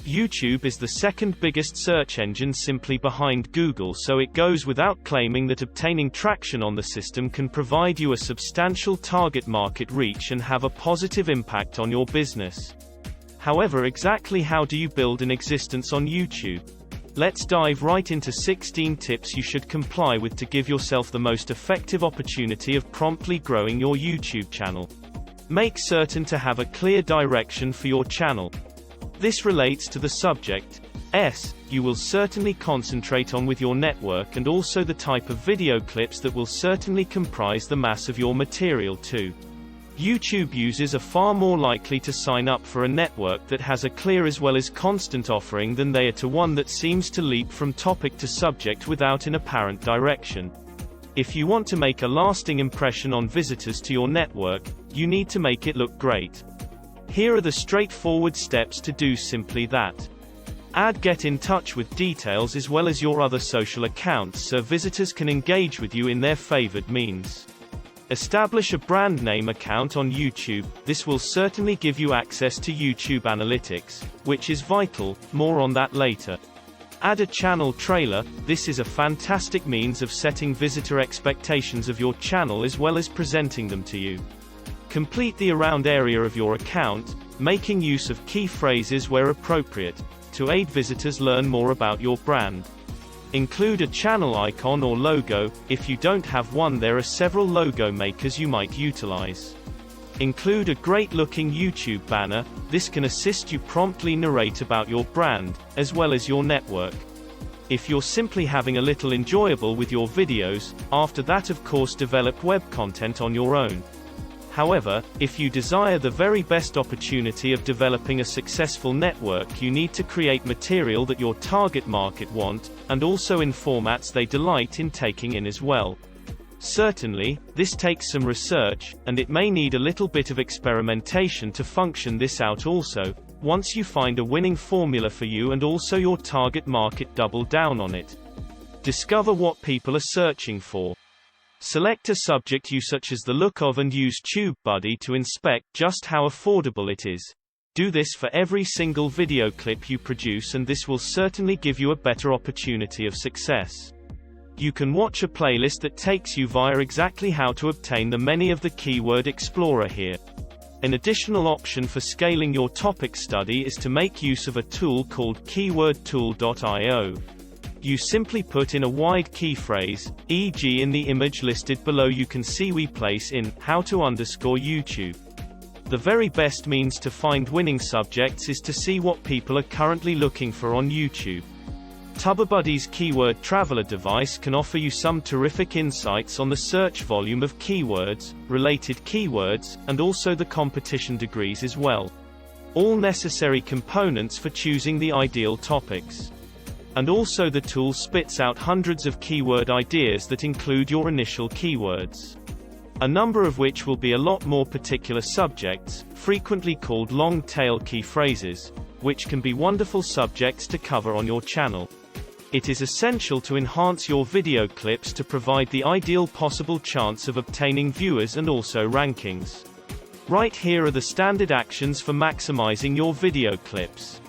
YouTube is the second biggest search engine simply behind Google, so it goes without claiming that obtaining traction on the system can provide you a substantial target market reach and have a positive impact on your business. However, exactly how do you build an existence on YouTube? Let's dive right into 16 tips you should comply with to give yourself the most effective opportunity of promptly growing your YouTube channel. Make certain to have a clear direction for your channel. This relates to the subject you will certainly concentrate on with your network, and also the type of video clips that will certainly comprise the mass of your material too. YouTube users are far more likely to sign up for a network that has a clear as well as constant offering than they are to one that seems to leap from topic to subject without an apparent direction. If you want to make a lasting impression on visitors to your network, you need to make it look great. Here are the straightforward steps to do simply that. Get in touch with details as well as your other social accounts so visitors can engage with you in their favored means. Establish a brand name account on YouTube. This will certainly give you access to YouTube analytics, which is vital, more on that later. Add a channel trailer. This is a fantastic means of setting visitor expectations of your channel as well as presenting them to you. Complete the around area of your account, making use of key phrases where appropriate, to aid visitors learn more about your brand. Include a channel icon or logo. If you don't have one, there are several logo makers you might utilize. Include a great-looking YouTube banner. This can assist you promptly narrate about your brand, as well as your network. If you're simply having a little enjoyable with your videos, after that of course develop web content on your own. However, if you desire the very best opportunity of developing a successful network, you need to create material that your target market want, and also in formats they delight in taking in as well. Certainly, this takes some research, and it may need a little bit of experimentation to function this out also. Once you find a winning formula for you and also your target market, double down on it. Discover what people are searching for. Select a subject you such as the look of and use TubeBuddy to inspect just how affordable it is. Do this for every single video clip you produce, and this will certainly give you a better opportunity of success. You can watch a playlist that takes you via exactly how to obtain the many of the Keyword Explorer here. An additional option for scaling your topic study is to make use of a tool called keywordtool.io. You simply put in a wide key phrase, e.g. in the image listed below you can see we place in how to _YouTube. The very best means to find winning subjects is to see what people are currently looking for on YouTube. TubeBuddy's Keyword Traveler device can offer you some terrific insights on the search volume of keywords, related keywords, and also the competition degrees as well. All necessary components for choosing the ideal topics. And also the tool spits out hundreds of keyword ideas that include your initial keywords. A number of which will be a lot more particular subjects, frequently called long-tail key phrases, which can be wonderful subjects to cover on your channel. It is essential to enhance your video clips to provide the ideal possible chance of obtaining viewers and also rankings. Right here are the standard actions for maximizing your video clips.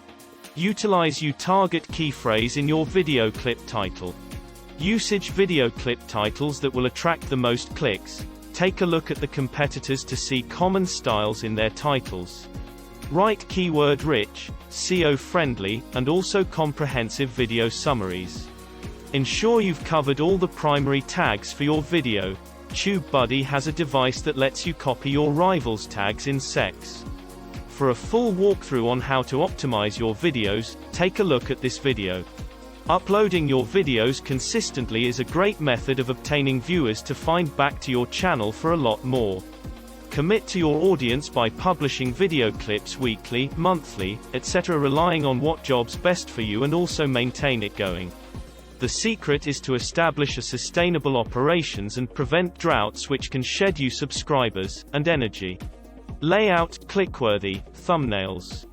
Utilize target key phrase in your video clip title. Usage video clip titles that will attract the most clicks. Take a look at the competitors to see common styles in their titles. Write keyword-rich, SEO-friendly, and also comprehensive video summaries. Ensure you've covered all the primary tags for your video. TubeBuddy has a device that lets you copy your rivals' tags in secs. For a full walkthrough on how to optimize your videos, take a look at this video. Uploading your videos consistently is a great method of obtaining viewers to find back to your channel for a lot more. Commit to your audience by publishing video clips weekly, monthly, etc., relying on what job's best for you, and also maintain it going. The secret is to establish a sustainable operations and prevent droughts which can shed you subscribers and energy. Layout, clickworthy, thumbnails.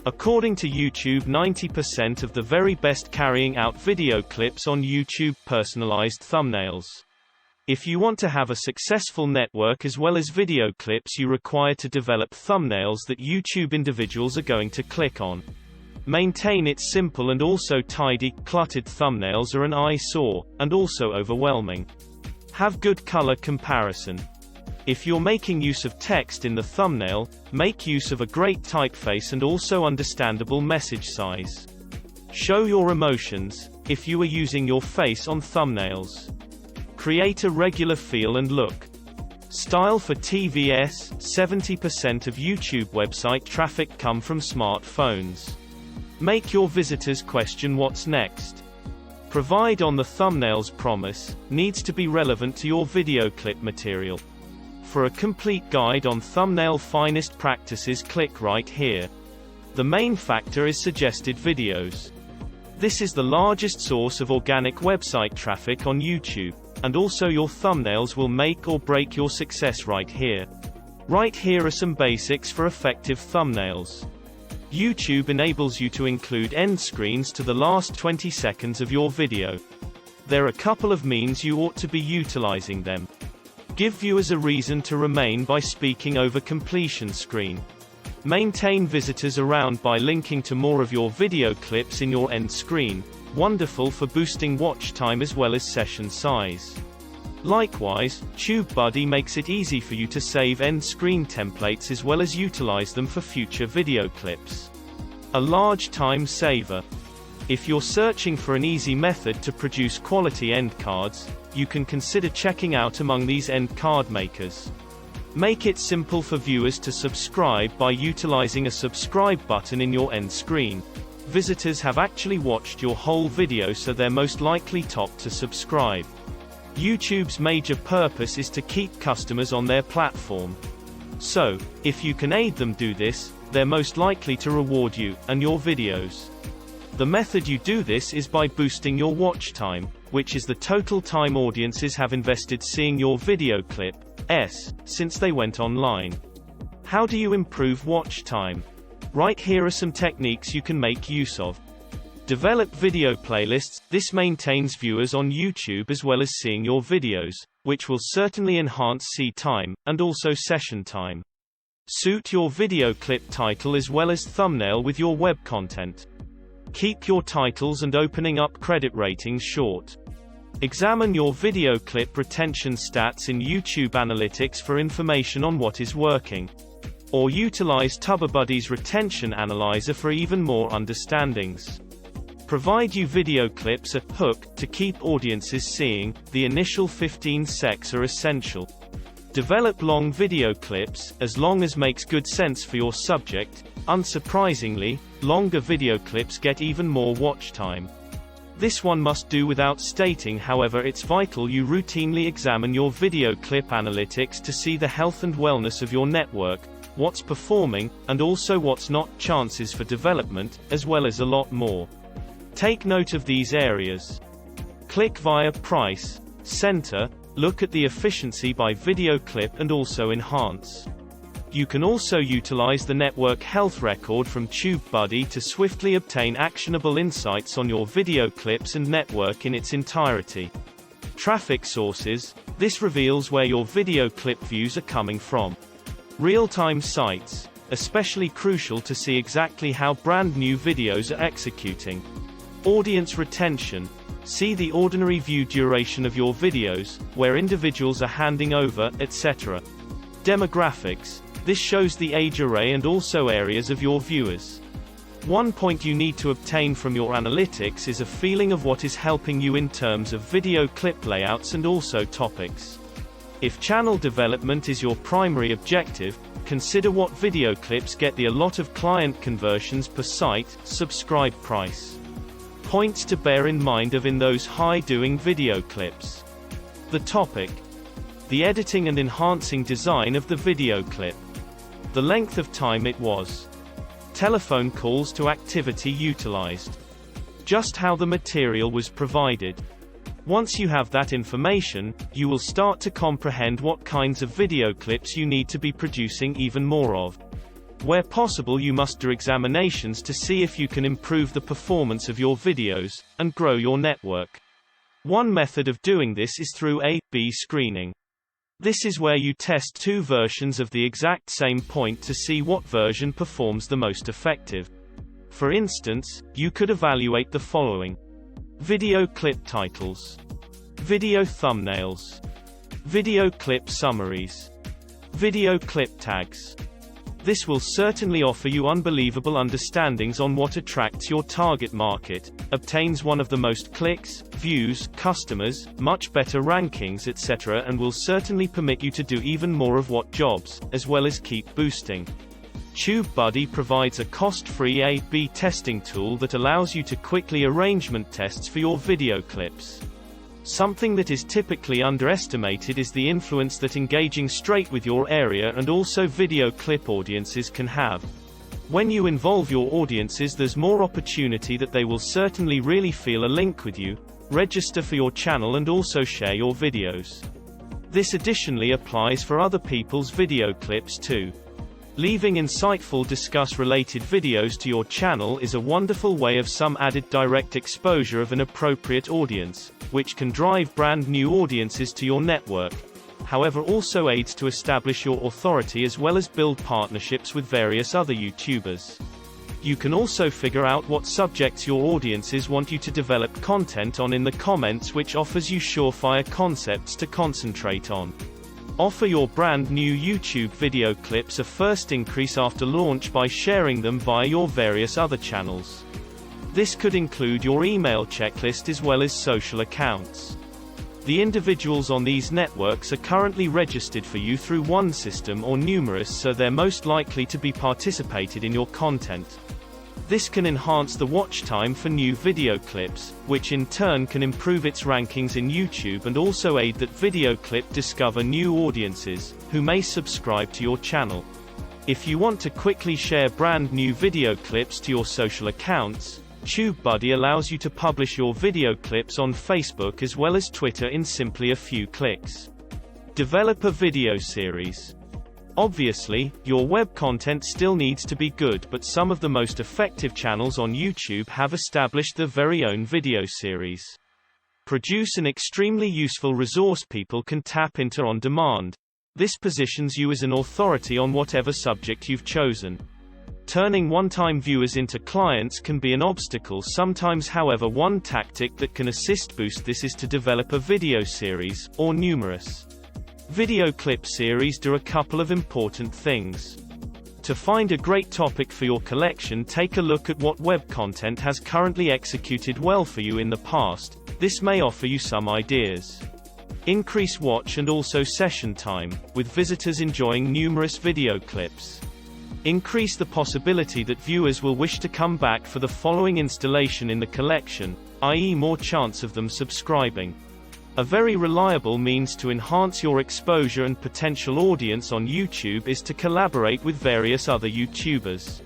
According to YouTube, 90% of the very best carrying out video clips on YouTube personalized thumbnails. If you want to have a successful network as well as video clips, you require to develop thumbnails that YouTube individuals are going to click on. Maintain it simple and also tidy. Cluttered thumbnails are an eyesore, and also overwhelming. Have good color comparison. If you're making use of text in the thumbnail, make use of a great typeface and also understandable message size. Show your emotions, if you are using your face on thumbnails. Create a regular feel and look. Style for TVS. 70% of YouTube website traffic come from smartphones. Make your visitors question what's next. Provide on the thumbnail's promise, needs to be relevant to your video clip material. For a complete guide on thumbnail finest practices, click right here. The main factor is suggested videos. This is the largest source of organic website traffic on YouTube, and also your thumbnails will make or break your success right here. Right here are some basics for effective thumbnails. YouTube enables you to include end screens to the last 20 seconds of your video. There are a couple of means you ought to be utilizing them. Give viewers a reason to remain by speaking over completion screen. Maintain visitors around by linking to more of your video clips in your end screen. Wonderful for boosting watch time as well as session size. Likewise, TubeBuddy makes it easy for you to save end screen templates as well as utilize them for future video clips. A large time saver. If you're searching for an easy method to produce quality end cards, you can consider checking out among these end card makers. Make it simple for viewers to subscribe by utilizing a subscribe button in your end screen. Visitors have actually watched your whole video, so they're most likely top to subscribe. YouTube's major purpose is to keep customers on their platform. So, if you can aid them do this, they're most likely to reward you, and your videos. The method you do this is by boosting your watch time, which is the total time audiences have invested seeing your video clip, since they went online. How do you improve watch time? Right here are some techniques you can make use of. Develop video playlists. This maintains viewers on YouTube as well as seeing your videos, which will certainly enhance see time, and also session time. Suit your video clip title as well as thumbnail with your web content. Keep your titles and opening up credit ratings short. Examine your video clip retention stats in YouTube Analytics for information on what is working. Or utilize TubeBuddy's retention analyzer for even more understandings. Provide you video clips a hook to keep audiences seeing. The initial 15 secs are essential. Develop long video clips, as long as makes good sense for your subject. Unsurprisingly, longer video clips get even more watch time. This one must do without stating, however it's vital you routinely examine your video clip analytics to see the health and wellness of your network, what's performing, and also what's not, chances for development, as well as a lot more. Take note of these areas. Click via price, center, look at the efficiency by video clip and also enhance. You can also utilize the network health record from TubeBuddy to swiftly obtain actionable insights on your video clips and network in its entirety. Traffic sources. This reveals where your video clip views are coming from. Real-time sites, especially crucial to see exactly how brand new videos are executing. Audience retention. See the ordinary view duration of your videos, where individuals are handing over, etc. Demographics. This shows the age array and also areas of your viewers. One point you need to obtain from your analytics is a feeling of what is helping you in terms of video clip layouts and also topics. If channel development is your primary objective, consider what video clips get the a lot of client conversions per site, subscribe price. Points to bear in mind in those high-doing video clips. The topic. The editing and enhancing design of the video clip. The length of time it was. Telephone calls to activity utilized. Just how the material was provided. Once you have that information, you will start to comprehend what kinds of video clips you need to be producing even more of. Where possible, you must do examinations to see if you can improve the performance of your videos, and grow your network. One method of doing this is through A/B screening. This is where you test two versions of the exact same point to see what version performs the most effective. For instance, you could evaluate the following: video clip titles, video thumbnails, video clip summaries, video clip tags. This will certainly offer you unbelievable understandings on what attracts your target market, obtains one of the most clicks, views, customers, much better rankings, etc., and will certainly permit you to do even more of what jobs, as well as keep boosting. TubeBuddy provides a cost-free A/B testing tool that allows you to quickly arrangement tests for your video clips. Something that is typically underestimated is the influence that engaging straight with your area and also video clip audiences can have. When you involve your audiences, there's more opportunity that they will certainly really feel a link with you, register for your channel, and also share your videos. This additionally applies for other people's video clips too. Leaving insightful discuss-related videos to your channel is a wonderful way of some added direct exposure of an appropriate audience, which can drive brand new audiences to your network. However, also aids to establish your authority as well as build partnerships with various other YouTubers. You can also figure out what subjects your audiences want you to develop content on in the comments, which offers you surefire concepts to concentrate on. Offer your brand new YouTube video clips a first increase after launch by sharing them via your various other channels. This could include your email checklist as well as social accounts. The individuals on these networks are currently registered for you through one system or numerous, so they're most likely to be participated in your content. This can enhance the watch time for new video clips, which in turn can improve its rankings in YouTube and also aid that video clip discover new audiences, who may subscribe to your channel. If you want to quickly share brand new video clips to your social accounts, TubeBuddy allows you to publish your video clips on Facebook as well as Twitter in simply a few clicks. Develop a video series. Obviously, your web content still needs to be good, but some of the most effective channels on YouTube have established their very own video series. Produce an extremely useful resource people can tap into on demand. This positions you as an authority on whatever subject you've chosen. Turning one-time viewers into clients can be an obstacle sometimes. However, one tactic that can assist boost this is to develop a video series, or numerous video clip series. Do a couple of important things. To find a great topic for your collection, take a look at what web content has currently executed well for you in the past. This may offer you some ideas. Increase watch and also session time, with visitors enjoying numerous video clips. Increase the possibility that viewers will wish to come back for the following installation in the collection, i.e. more chance of them subscribing. A very reliable means to enhance your exposure and potential audience on YouTube is to collaborate with various other YouTubers.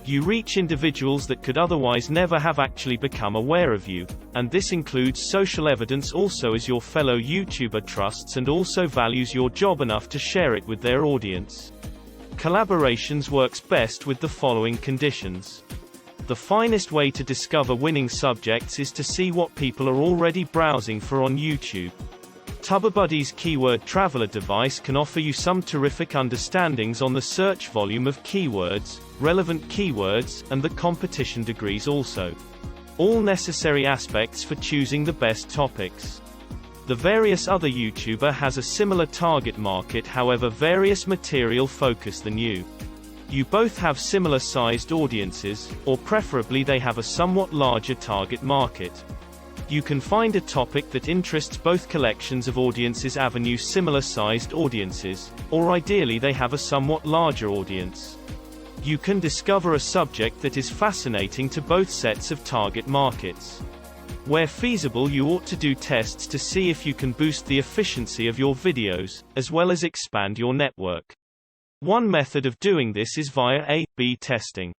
You reach individuals that could otherwise never have actually become aware of you, and this includes social evidence also, as your fellow YouTuber trusts and also values your job enough to share it with their audience. Collaborations works best with the following conditions. The finest way to discover winning subjects is to see what people are already browsing for on YouTube. TubeBuddy's keyword traveler device can offer you some terrific understandings on the search volume of keywords, relevant keywords, and the competition degrees also. All necessary aspects for choosing the best topics. The various other YouTuber has a similar target market, however various material focus than you. You both have similar sized audiences, or preferably they have a somewhat larger target market. You can find a topic that interests both collections of audiences avenue similar sized audiences, or ideally they have a somewhat larger audience. You can discover a subject that is fascinating to both sets of target markets. Where feasible, you ought to do tests to see if you can boost the efficiency of your videos, as well as expand your network. One method of doing this is via A/B testing.